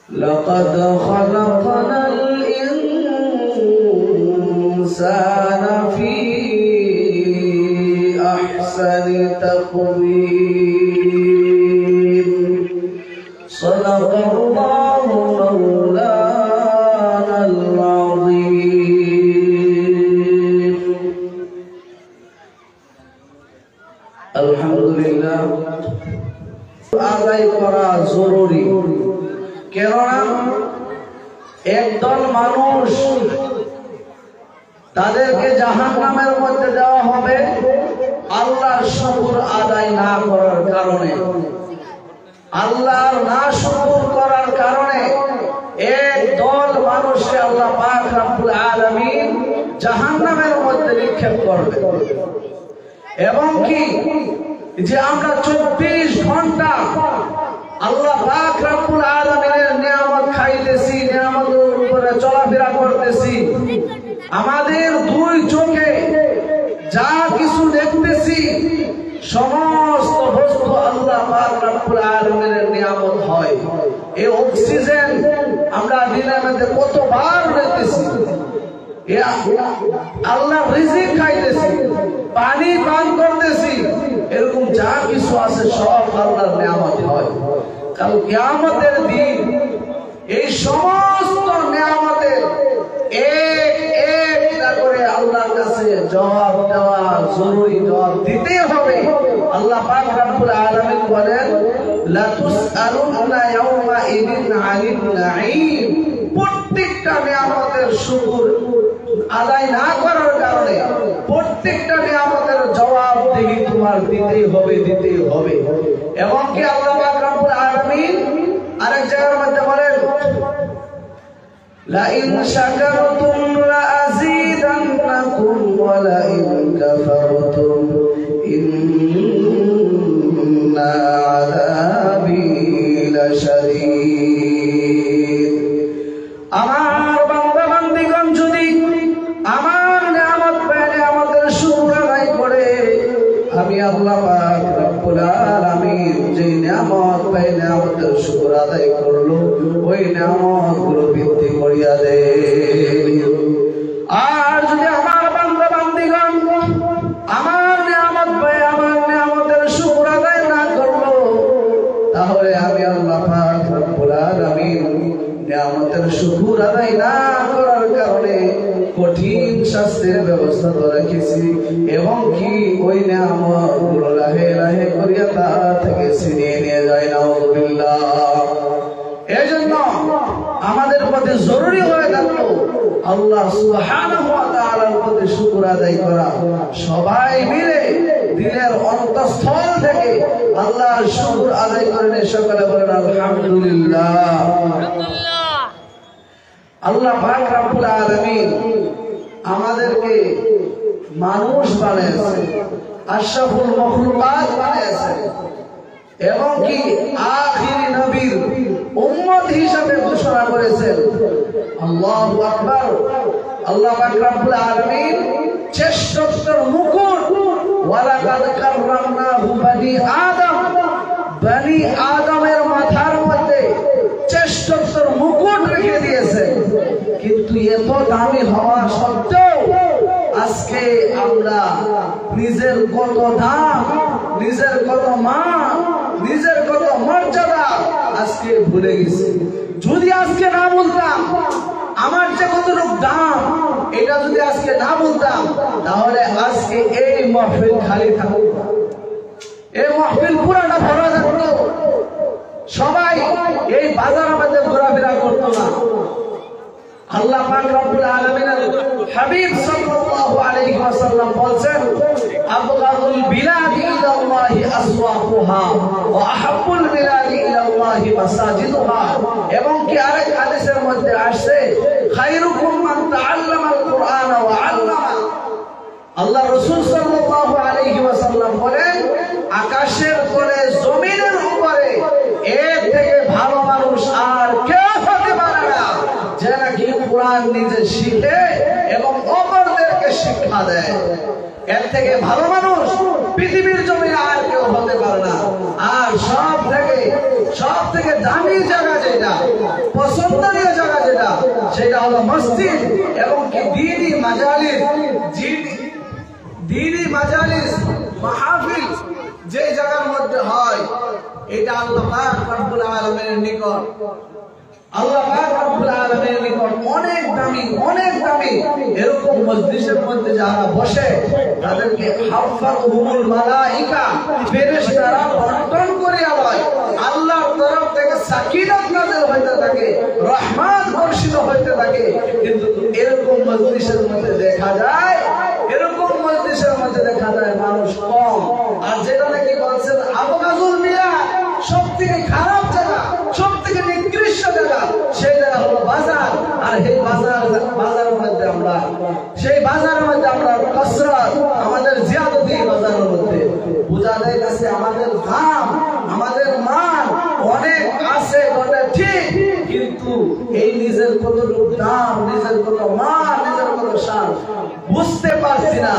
لقد خلقنا الإنسان في أحسن تقويم صدق الله مولانا العظيم الحمد لله আদায় করা জরুরি কেননা একদল মানুষ তাদেরকে জাহান্নামের মধ্যে দেওয়া হবে আল্লাহর শুকর আদায় না করার কারণে। আল্লাহর না শুকর করার কারণে একদল মানুষকে আল্লাহ পাক রব্বুল আলামিন জাহান্নামের মধ্যে নিক্ষেপ করবে। এবং কি যে আমরা 24 ঘন্টা আল্লাহ পাক রব্বুল আলামিনের নিয়ামত খাইতেছি, নিয়ামতের উপরে চলাফেরা করতেছি, আমাদের দুই চোখে যা কিছু দেখতেছি সমস্ত বস্তু আল্লাহ পাক রব্বুল আলামিনের নিয়ামত হয়। এই অক্সিজেন আমরা দিনের মধ্যে কতবার নিতেছি, আল্লাহ রিজিক খাইতেছি, পানি পান করতেছি, এরকম যা কিছু আছে সব আল্লাহর নিয়ামত হয়। কাল কিয়ামতের দিন এই সমস্ত নিয়ামতের এক একটা করে আল্লাহর কাছে জবাব দেওয়া জরুরি, জবাব দিতে হবে। আল্লাহ পাক রব্বুল আলামিন বলেন লা তুসআলুনা ইয়াওমা ইদিন আনিন নাঈম। প্রত্যেকটা নিয়ামতের শুকর আদায় না করার কারণে প্রত্যেকটা নিয়ামতের জবাবদিহি তোমার দিতেই হবে, দিতেই হবে। এবং কি আল্লাহ পাক রব্বুল আলামিন আরেক জায়গার মধ্যে বলেন লা ইন শাকারতুম লা আযীদান্নাকুম ওয়া লা ইন কাফারতুম ইন্না আযাবী লাশাদীদ। আমার বান্দা বান্দীগণ যদি আমার নিয়ামত পেয়ে নিয়ামতের শুকর আদায় করে, আমি আল্লাহ পাক রব্বুল আলামিন যে নিয়ামত পেয়ে নিয়ামতের শুকর আদায় করলো ওই নিয়ামতগুলো বৃদ্ধি করিয়া দেয়। আর যদি আমার বান্দা বান্দীগণ আমার নিয়ামত পেয়ে আমার নিয়ামতের শুকর আদায় না করলো, তাহলে আমি আল্লাহ পাক রব্বুল আলামিন নিয়ামতের শুকর আদায় না করার কারণে কঠিন শাস্তির ব্যবস্থা তো রেখেছি। এবং কি ওই নিয়ামতগুলো লাহে লাহে করিয়া তার থেকে ছিনিয়ে নিয়ে যায়। নাউযুবিল্লাহ। এজন্য আমাদের প্রতি জরুরি হয়ে থাকলো আল্লাহ সুবহানাহু ওয়া তাআলার প্রতি শুকর আদায় করা। সবাই মিলে দিলের অন্তঃস্থল থেকে আল্লাহর শুকর আদায় করেন। সকলে বলেন আলহামদুলিল্লাহ। আল্লাহ পাক রব্বুল আলামিন আমাদেরকে মানুষ বানিয়েছে, আশরাফুল মাখলুকাত বানিয়েছে, এবং কি আখিরি নবীর উম্মত হিসেবে ঘোষণা করেছেন। আল্লাহু আকবার। আল্লাহ পাক রব্বুল আলামিন শ্রেষ্ঠত্বের মুকুট ওয়ালাকাদ কাররামনাহু বনি আদম, বনি আদমের মাথার মধ্যে শ্রেষ্ঠত্বের মুকুট রেখে দিয়েছেন। কিন্তু এত দামি হওয়া সত্ত্বেও আজকে আমরা নিজের কত দাম, নিজের কত মান, নিজের কত মর্যাদা আজকে ভুলে গেছি। যদি আজকে না বলতাম আমার যে কতটুকু দাম, এটা যদি আজকে না বলতাম, তাহলে আজকে এই মাহফিল খালি থাকতো, এই মাহফিল পুরাটা ভরা থাকতো, সবাই এই বাজারের মধ্যে ঘোরাফেরা করতো না। আল্লাহ পাক রব্বুল আলামিনের হাবিব সাল্লাল্লাহু আলাইহি ওয়াসাল্লাম বলেন আবগাদুল বিলাদি ইলাল্লাহি আসওয়াকুহা ওয়া আহাব্বুল বিলাদি ইলাল্লাহি মাসাজিদুহা। এবং কি আরেক হাদিসের মধ্যে আসছে খায়রুকুম মান তাআল্লামাল কুরআন ওয়া আল্লামা। আল্লাহ রাসূল সাল্লাল্লাহু আলাইহি ওয়াসাল্লাম বলেন আকাশের পরে জমিনের উপরে এর থেকে ভালো মানুষ আর কেউ হতে পারে না যে নাকি কোরআন নিজে শিখে এবং থেকে ভালো মানুষ পৃথিবীর জমিনে আর কেউ হতে পারে না। আর সব থেকে দামি জায়গা যেটা, পছন্দনীয় জায়গা যেটা, সেটা হলো মসজিদ এবং কি দ্বীনি মাজালিস মাহফিল যে জায়গার মধ্যে হয়, এটা আল্লাহ পাক রব্বুল আলামিনের নিকট অনেক দামি। এরকম মজলিসের মধ্যে যারা বসে তাদেরকে হাফাতুহুমুল মালাইকা, ফেরেশতারা বন্টন করিয়া লয়। আল্লাহর তরফ থেকে সাকিনাত নাযিল হইতে থাকে, রহমত বর্ষিত হইতে থাকে। কিন্তু এরকম মজলিসের মধ্যে দেখা যায় মানুষ কম। আর যেটা নাকি বলছেন আবগাজুল মিয়া, সব থেকে খারাপ জায়গা, সব থেকে নিকৃষ্ট জায়গা, সেই জায়গা হলো বাজার। আর এই বাজারের মধ্যে আমরা কসরত, আমাদের জিয়াদতি বাজারের মধ্যে বোঝা যাইতেছে আমাদের দাম, আমাদের মান অনেক আছে বটে ঠিক, কিন্তু এই নিজের কতটুকু দাম, নিজের কত মান, নিজের কত শান বুঝতে পারছি না।